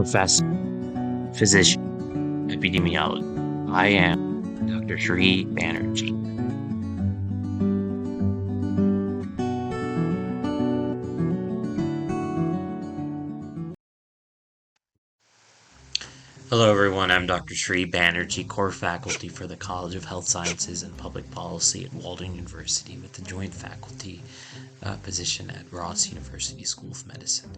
professor, physician, epidemiologist. I am Dr. Sri Banerjee. Hello everyone, I'm Dr. Sri Banerjee, core faculty for the College of Health Sciences and Public Policy at Walden University with the joint faculty position at Ross University School of Medicine.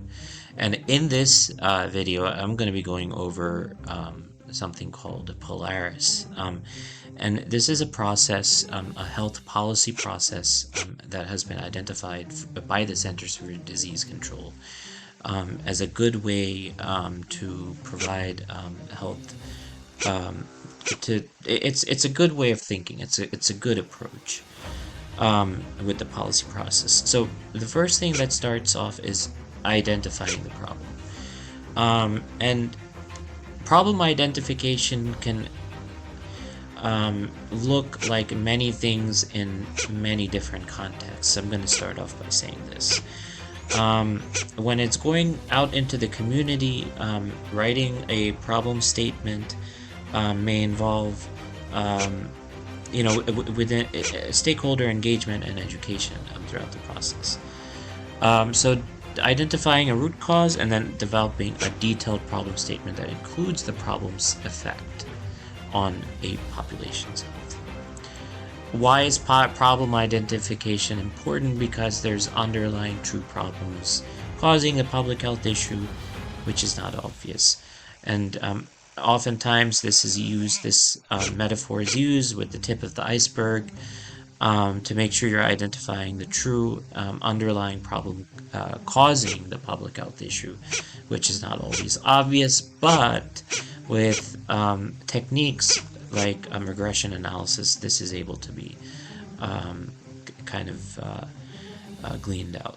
And in this video, I'm going to be going over something called Polaris. And this is a process, a health policy process that has been identified by the Centers for Disease Control as a good way to provide health. It's a good way of thinking. It's a good approach with the policy process. So the first thing that starts off is identifying the problem, and problem identification can look like many things in many different contexts. I'm going to start off by saying this. When it's going out into the community, writing a problem statement may involve, within stakeholder engagement and education throughout the process. So identifying a root cause and then developing a detailed problem statement that includes the problem's effect on a population's health. Why is problem identification important? Because there's underlying true problems causing a public health issue, which is not obvious. And oftentimes this metaphor is used with the tip of the iceberg to make sure you're identifying the true underlying problem causing the public health issue, which is not always obvious, but with techniques like regression analysis, this is able to be gleaned out.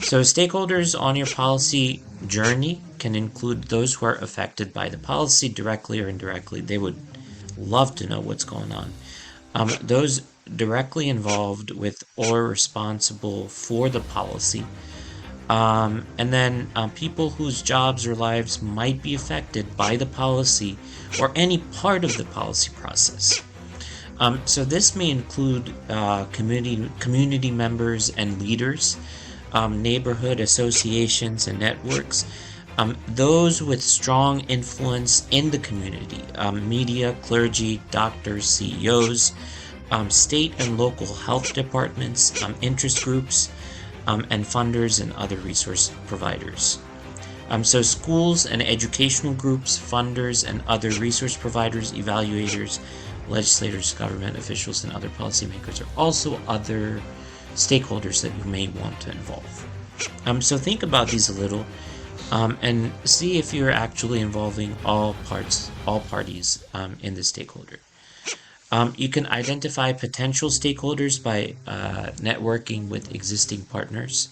So stakeholders on your policy journey can include those who are affected by the policy directly or indirectly. They would love to know what's going on. Those directly involved with or responsible for the policy. And then people whose jobs or lives might be affected by the policy or any part of the policy process. So this may include community members and leaders, neighborhood associations and networks, those with strong influence in the community, media, clergy, doctors, CEOs, state and local health departments, interest groups, and funders and other resource providers. So schools and educational groups, funders and other resource providers, evaluators, legislators, government officials, and other policymakers are also other stakeholders that you may want to involve. So think about these a little and see if you're actually involving all parties in the stakeholder. You can identify potential stakeholders by networking with existing partners.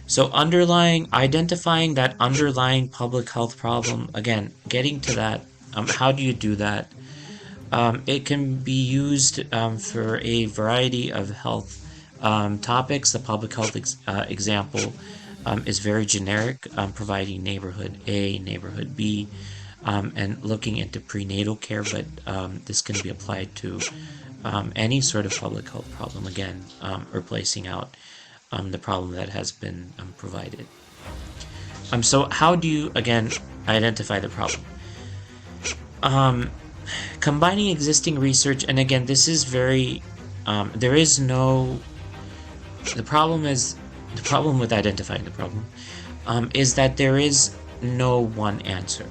So identifying that underlying public health problem, again, getting to that, how do you do that? It can be used for a variety of health topics. The public health example is very generic, providing neighborhood A, neighborhood B, and looking into prenatal care, but this can be applied to any sort of public health problem, again, replacing out the problem that has been provided. So how do you, again, identify the problem? Combining existing research, and again, this is very, the problem with identifying the problem is that there is no one answer.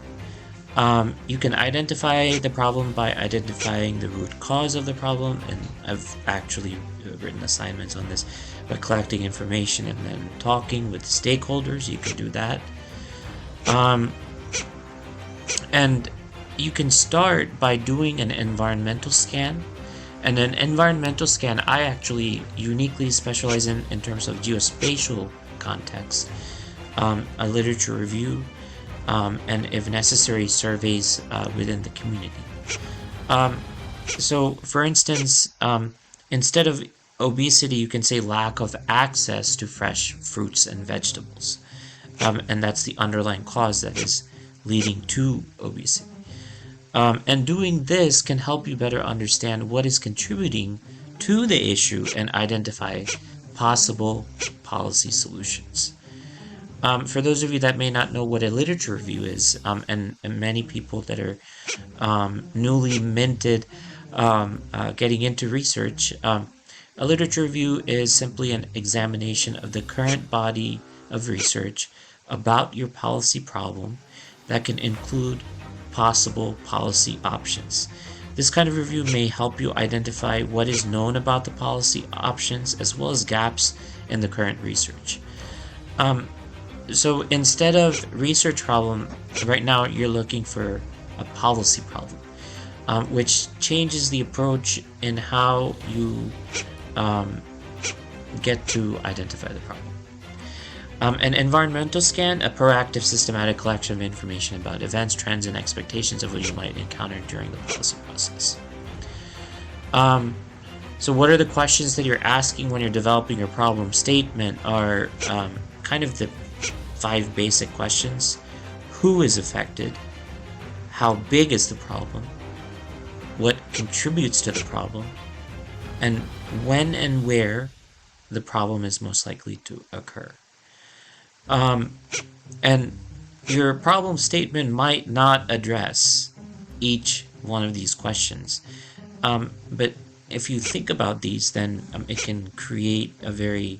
You can identify the problem by identifying the root cause of the problem, and I've actually written assignments on this, by collecting information and then talking with stakeholders. You can do that. And you can start by doing an environmental scan. And an environmental scan, I actually uniquely specialize in terms of geospatial context, a literature review, and if necessary, surveys within the community. So, for instance, instead of obesity, you can say lack of access to fresh fruits and vegetables. and that's the underlying cause that is leading to obesity. And doing this can help you better understand what is contributing to the issue and identify possible policy solutions. For those of you that may not know what a literature review is, and many people that are newly minted getting into research, a literature review is simply an examination of the current body of research about your policy problem that can include possible policy options. This kind of review may help you identify what is known about the policy options as well as gaps in the current research. So instead of research problem, right now you're looking for a policy problem, which changes the approach in how you get to identify the problem. An environmental scan, a proactive systematic collection of information about events, trends, and expectations of what you might encounter during the policy process. So what are the questions that you're asking when you're developing your problem statement are kind of the 5 basic questions. Who is affected? How big is the problem? What contributes to the problem? And when and where the problem is most likely to occur. And your problem statement might not address each one of these questions. But if you think about these, then it can create a very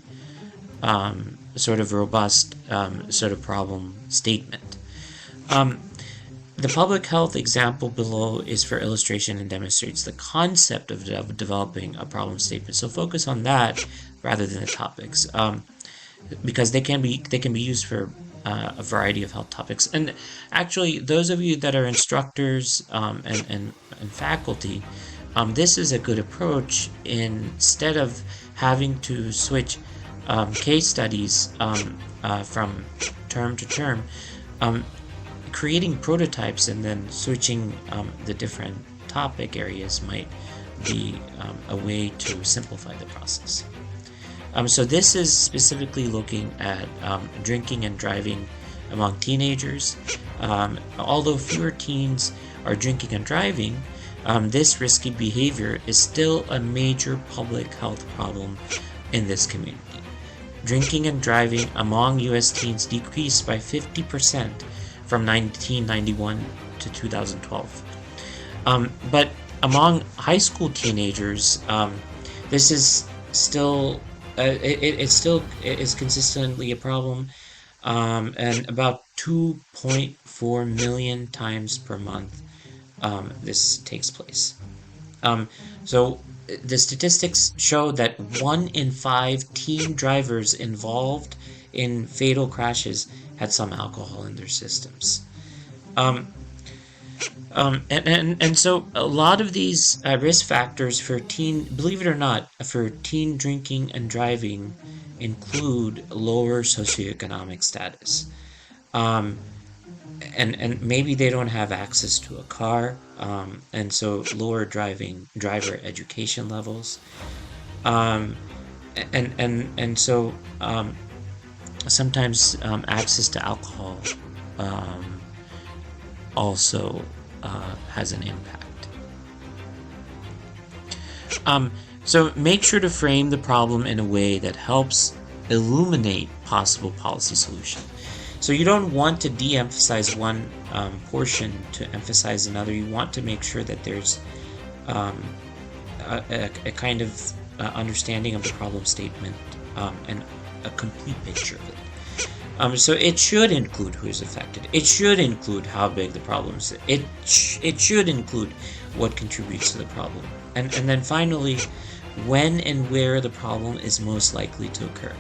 sort of robust sort of problem statement. The public health example below is for illustration and demonstrates the concept of developing a problem statement. So focus on that rather than the topics, because they can be used for a variety of health topics. And actually, those of you that are instructors and faculty, this is a good approach. Instead of having to switch case studies from term to term, creating prototypes and then switching the different topic areas might be a way to simplify the process. So this is specifically looking at drinking and driving among teenagers. Although fewer teens are drinking and driving, this risky behavior is still a major public health problem in this community. Drinking and driving among U.S. teens decreased by 50% from 1991 to 2012. But among high school teenagers, this is still it still is consistently a problem, and about 2.4 million times per month this takes place. So the statistics show that 1 in 5 teen drivers involved in fatal crashes had some alcohol in their systems. And so a lot of these risk factors for teen, believe it or not, for teen drinking and driving include lower socioeconomic status. And maybe they don't have access to a car, and so lower driver education levels. And so sometimes access to alcohol also has an impact. So make sure to frame the problem in a way that helps illuminate possible policy solution. So you don't want to de-emphasize one portion to emphasize another. You want to make sure that there's a kind of understanding of the problem statement and a complete picture of it. So it should include who's affected. It should include how big the problem is. It should include what contributes to the problem. And then finally, when and where the problem is most likely to occur.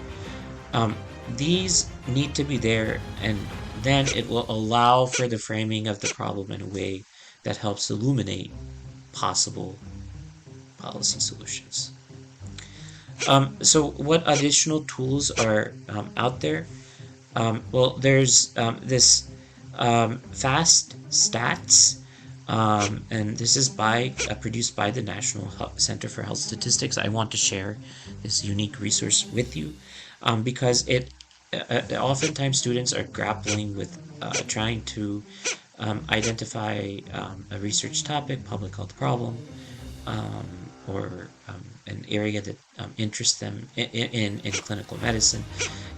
These need to be there, and then it will allow for the framing of the problem in a way that helps illuminate possible policy solutions. So what additional tools are out there? Well, there's this FAST Stats, and this is produced by the National Center for Health Statistics. I want to share this unique resource with you because it oftentimes students are grappling with trying to identify a research topic, public health problem, or an area that interests them in clinical medicine.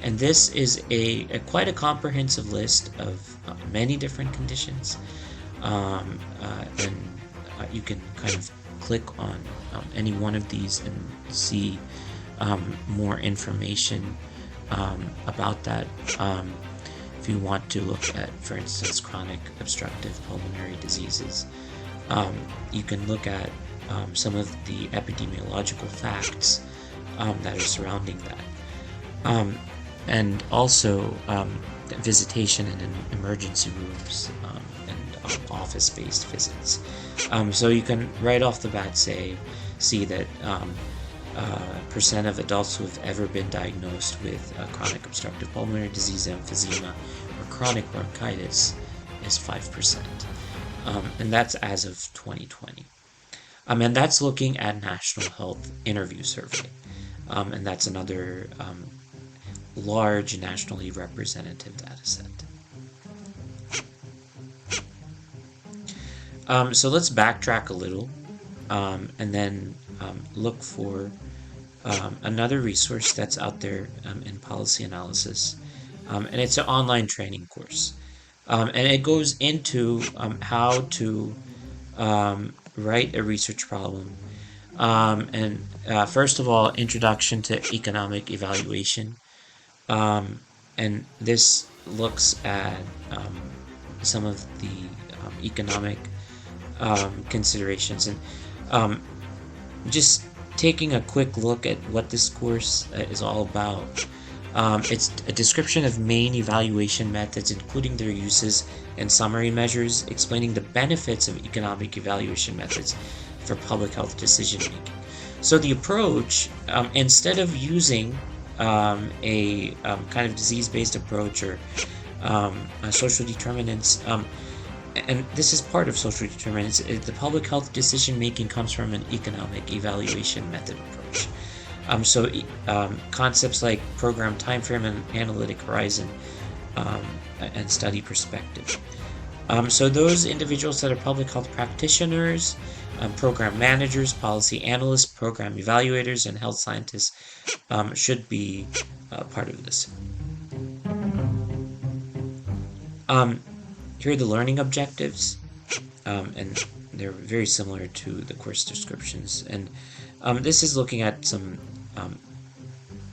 And this is a quite a comprehensive list of many different conditions. And you can kind of click on any one of these and see more information about that. If you want to look at, for instance, chronic obstructive pulmonary diseases, you can look at some of the epidemiological facts that are surrounding that. And also visitation in emergency rooms and office-based visits. So you can right off the bat see that percent of adults who have ever been diagnosed with chronic obstructive pulmonary disease, emphysema, or chronic bronchitis is 5%. And that's as of 2020. And that's looking at National Health Interview Survey. And that's another large nationally representative data set. So let's backtrack a little and then look for another resource that's out there in policy analysis. And it's an online training course. And it goes into how to write a research problem. And first of all, introduction to economic evaluation. And this looks at some of the economic considerations. And just taking a quick look at what this course is all about. It's a description of main evaluation methods, including their uses and summary measures, explaining the benefits of economic evaluation methods for public health decision making. So the approach, instead of using a kind of disease-based approach or social determinants, and this is part of social determinants, the public health decision making comes from an economic evaluation method approach. So concepts like program timeframe and analytic horizon and study perspective. So those individuals that are public health practitioners, program managers, policy analysts, program evaluators, and health scientists should be part of this. Here are the learning objectives, and they're very similar to the course descriptions. And this is looking at some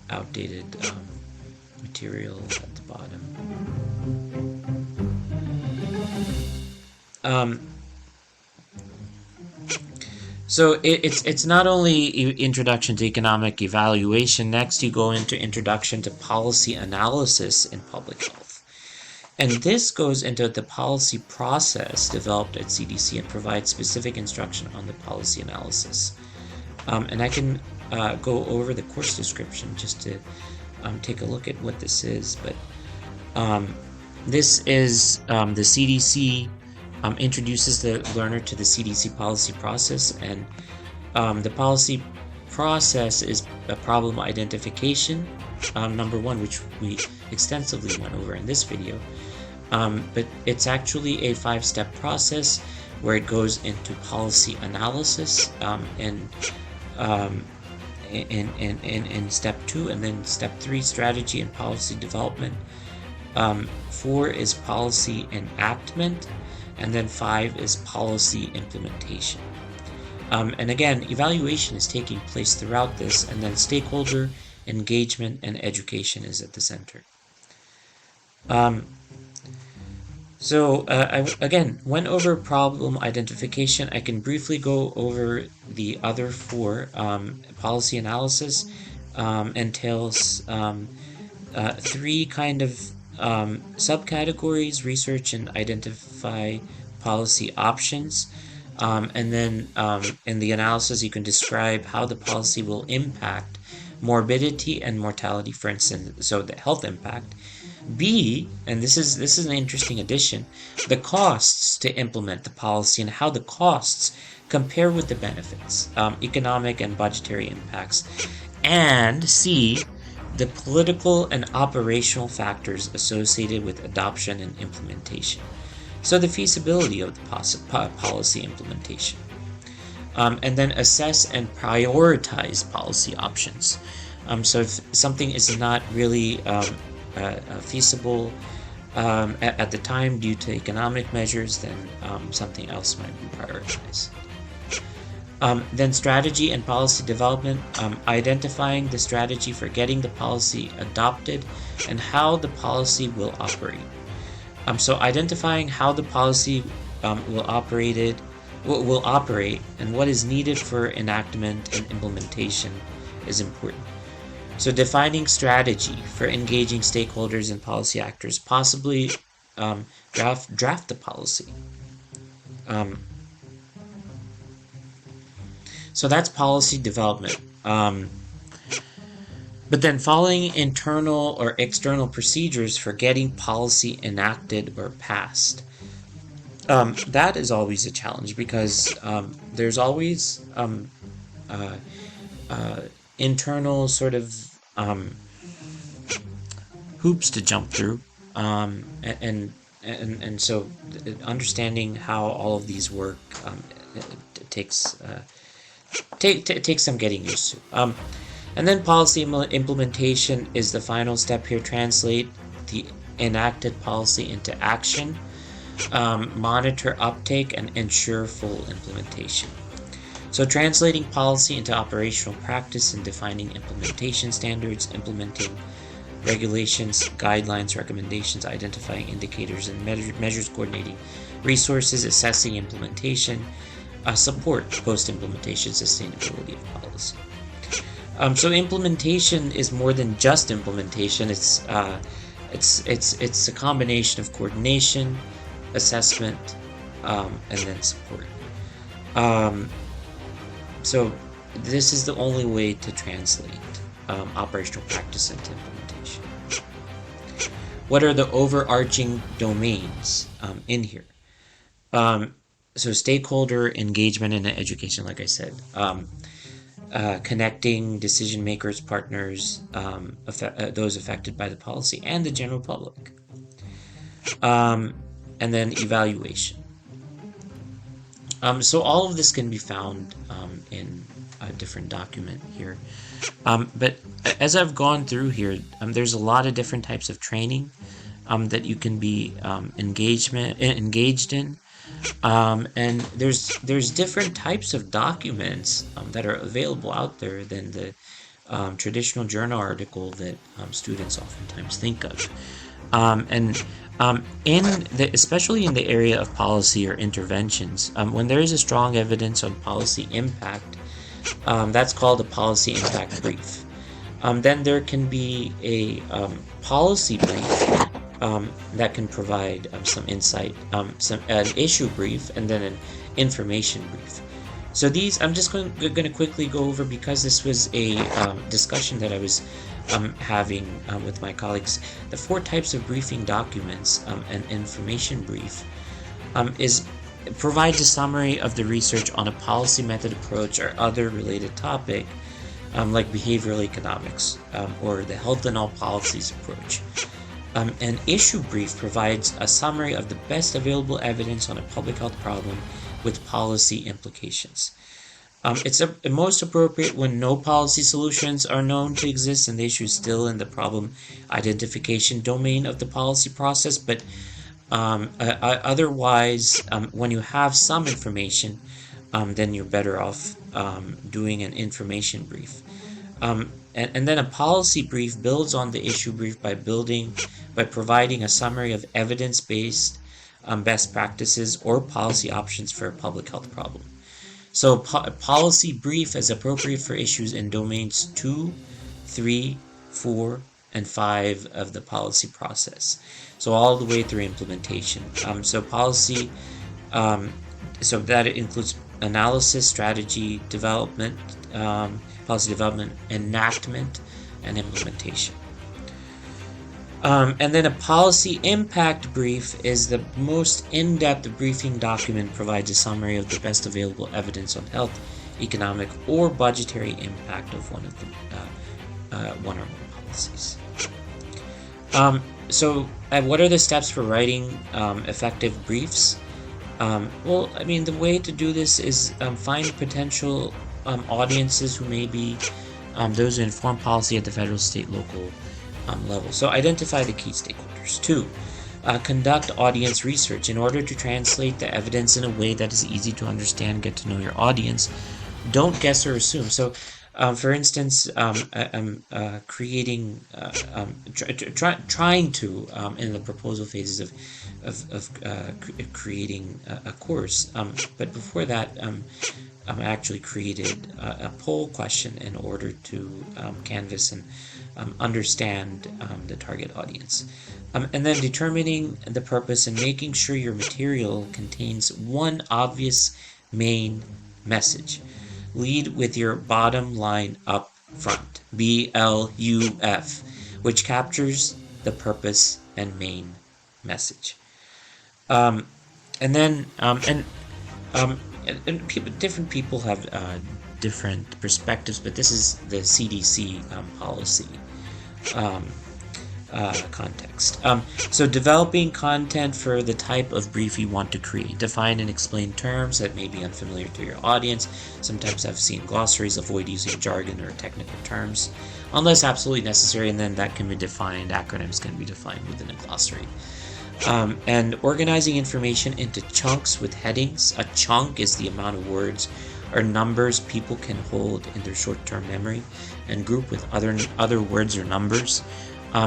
outdated material at the bottom. So it's not only introduction to economic evaluation. Next, you go into introduction to policy analysis in public health. And this goes into the policy process developed at CDC and provides specific instruction on the policy analysis. And I can go over the course description just to take a look at what this is. But this is the CDC introduces the learner to the CDC policy process. And the policy process is a problem identification, number one, which we extensively went over in this video. But it's actually a 5-step process where it goes into policy analysis in step 2, and then step 3, strategy and policy development. 4 is policy enactment, and then 5 is policy implementation. And again, evaluation is taking place throughout this, and then stakeholder engagement and education is at the center. So I again went over problem identification. I can briefly go over the other 4. Policy analysis entails 3 kind of subcategories: research and identify policy options. And then in the analysis, you can describe how the policy will impact morbidity and mortality, for instance, so the health impact. B, and this is an interesting addition, the costs to implement the policy and how the costs compare with the benefits, economic and budgetary impacts. And C, the political and operational factors associated with adoption and implementation. So the feasibility of the policy implementation. And then assess and prioritize policy options. So if something is not really feasible at the time due to economic measures, then something else might be prioritized. Then strategy and policy development, identifying the strategy for getting the policy adopted and how the policy will operate. So identifying how the policy will operate and what is needed for enactment and implementation is important. So defining strategy for engaging stakeholders and policy actors, possibly draft the policy. So that's policy development. But then following internal or external procedures for getting policy enacted or passed. That is always a challenge because there's always internal sort of hoops to jump through, and so understanding how all of these work takes some getting used to. And then policy implementation is the final step here. Translate the enacted policy into action, monitor uptake, and ensure full implementation. So translating policy into operational practice and defining implementation standards, implementing regulations, guidelines, recommendations, identifying indicators and measures, coordinating resources, assessing implementation, support post-implementation sustainability of policy. So implementation is more than just implementation. It's a combination of coordination, assessment, and then support. So this is the only way to translate operational practice into implementation. What are the overarching domains in here? So stakeholder engagement and education, like I said, connecting decision makers, partners, those affected by the policy, and the general public. And then evaluation. So all of this can be found in a different document here. But as I've gone through here, there's a lot of different types of training that you can be engaged in. And there's different types of documents that are available out there than the traditional journal article that students oftentimes think of. Especially in the area of policy or interventions, when there is a strong evidence on policy impact, that's called a policy impact brief. Then there can be a policy brief that can provide some insight, an issue brief, and then an information brief. So these I'm just going to quickly go over because this was a discussion that I was having with my colleagues. The 4 types of briefing documents, an information brief provides a summary of the research on a policy method approach or other related topic, like behavioral economics or the health in all policies approach. An issue brief provides a summary of the best available evidence on a public health problem with policy implications. It's most appropriate when no policy solutions are known to exist and the issue is still in the problem identification domain of the policy process, but otherwise, when you have some information, then you're better off doing an information brief. And then a policy brief builds on the issue brief by providing a summary of evidence-based best practices or policy options for a public health problem. So a policy brief is appropriate for issues in domains 2, 3, 4, and 5 of the policy process. So all the way through implementation. So policy, so that includes analysis, strategy, development, policy development, enactment, and implementation. And then a policy impact brief is the most in-depth briefing document, provides a summary of the best available evidence on health, economic, or budgetary impact of one or more policies. What are the steps for writing effective briefs? Well, I mean, the way to do this is find potential audiences who may be those who inform policy at the federal, state, local level. So identify the key stakeholders. 2. Conduct audience research in order to translate the evidence in a way that is easy to understand, get to know your audience. Don't guess or assume. So, for instance, I'm creating, trying to, in the proposal phases of creating a course. But before that, I actually created a poll question in order to canvass and understand the target audience. And then determining the purpose and making sure your material contains one obvious main message. Lead with your bottom line up front, BLUF, which captures the purpose and main message. And different people have different perspectives, but this is the CDC policy context. So developing content for the type of brief you want to create. Define and explain terms that may be unfamiliar to your audience. Sometimes I've seen glossaries. Avoid using jargon or technical terms unless absolutely necessary, and then that can be defined. Acronyms can be defined within a glossary. And organizing information into chunks with headings. A chunk is the amount of words or numbers people can hold in their short-term memory, and group with other words or numbers.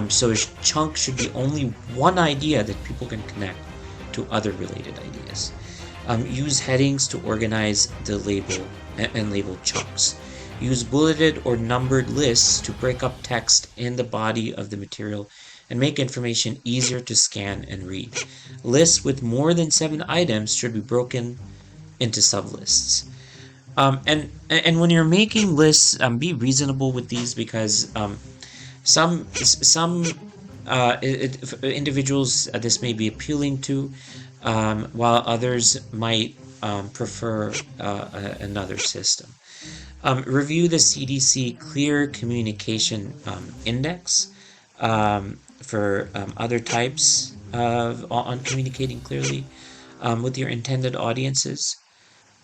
So a chunk should be only one idea that people can connect to other related ideas. Use headings to organize the label and label chunks. Use bulleted or numbered lists to break up text in the body of the material and make information easier to scan and read. Lists with more than 7 items should be broken into sublists. And when you're making lists, be reasonable with these, because some individuals this may be appealing to, while others might prefer another system. Review the CDC Clear Communication Index for other types on communicating clearly with your intended audiences.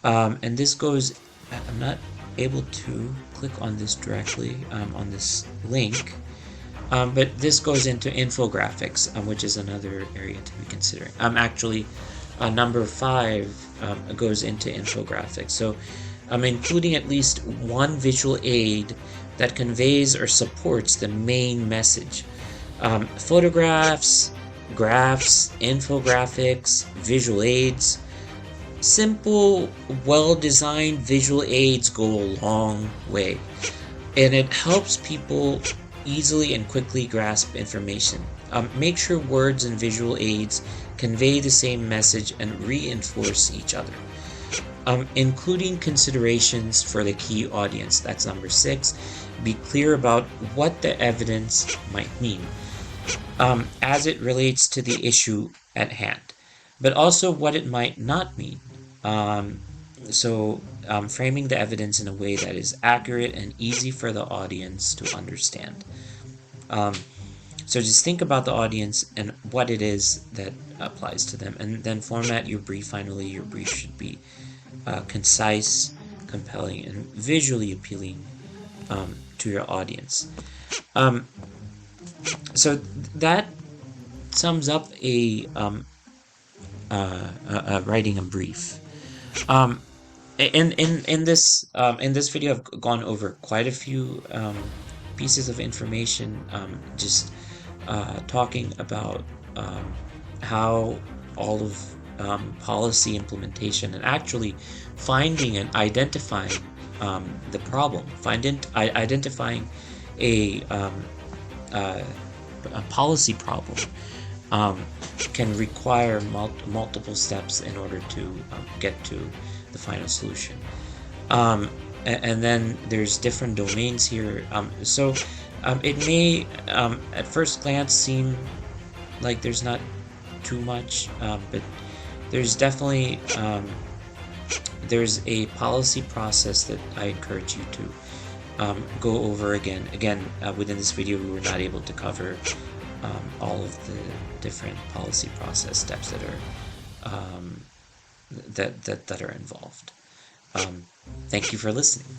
And this goes, I'm not able to click on this directly on this link, but this goes into infographics, which is another area to be considering. Actually, number 5 goes into infographics. So I'm including at least one visual aid that conveys or supports the main message. Photographs, graphs, infographics, visual aids. Simple, well-designed visual aids go a long way, and it helps people easily and quickly grasp information. Make sure words and visual aids convey the same message and reinforce each other. Including considerations for the key audience. That's number 6. Be clear about what the evidence might mean as it relates to the issue at hand, but also what it might not mean. Framing the evidence in a way that is accurate and easy for the audience to understand. So just think about the audience and what it is that applies to them, and then format your brief. Finally, your brief should be concise, compelling, and visually appealing to your audience. So that sums up writing a brief. In this video, I've gone over quite a few pieces of information, just talking about how all of policy implementation and actually finding and identifying the problem, identifying a policy problem can require multiple steps in order to get to the final solution. And then there's different domains here. It may at first glance seem like there's not too much, but there's definitely there's a policy process that I encourage you to go over again. Again, within this video, we were not able to cover all of the different policy process steps that are that are involved. Thank you for listening.